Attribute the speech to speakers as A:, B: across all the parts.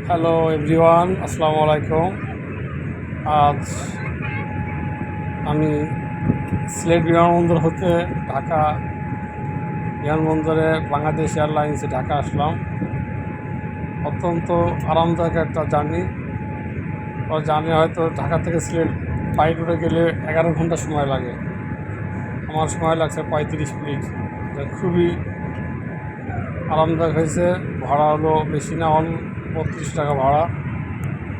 A: Hello everyone, আসসালামু আলাইকুম। আজ আমি সিলেট বিমানবন্দর হতে ঢাকা বিমানবন্দরে বাংলাদেশ এয়ারলাইন্সে ঢাকা আসলাম। অত্যন্ত আরামদায়ক একটা জার্নি। হয়তো ঢাকা থেকে সিলেট বাই রোডে গেলে 11 ঘন্টা সময় লাগে। আমার সময় লাগছে 35 মিনিট। খুবই আরামদায়ক হয়েছে। ভাড়া হলো বেশি না, 32 টাকা ভাড়া।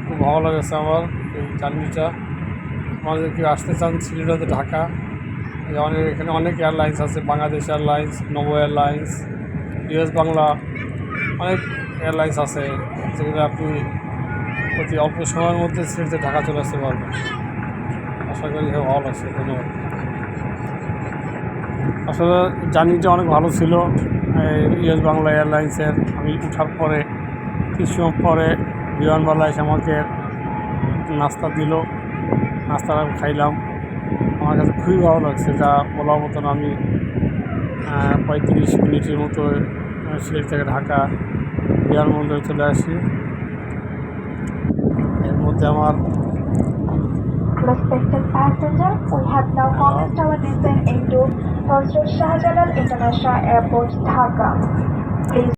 A: খুব ভালো লেগেছে আমার এই জার্নিটা। আমাদের কেউ আসতে চান সিলেট হতে ঢাকা, এখানে অনেক এয়ারলাইন্স আছে, Bangladesh airlines, Novo airlines, US Bangla, অনেক এয়ারলাইন্স আছে যেগুলো আপনি অতি অল্প সময়ের মধ্যে সিলেটে ঢাকা চলে আসতে পারবেন। আশা করি ভালো লাগছে। ধন্যবাদ। আসলে জার্নিটা অনেক ভালো ছিল ইউএস বাংলা এয়ারলাইন্সের। আমি ওঠার পরে কিছু সময় পরে বিমানবালা এসে আমাকে নাস্তা দিল। নাস্তাটা খাইলাম। আমার কাছে খুবই ভালো লাগছে, যা বলার মতন। আমি 35 মিনিটের মতো সিলেট থেকে ঢাকা বিমানবন্দরে চলে আসি। এর মধ্যে আমার
B: Respected passenger, we have now commenced our descent into Hazrat Shah Jalal International Airport, Dhaka. Please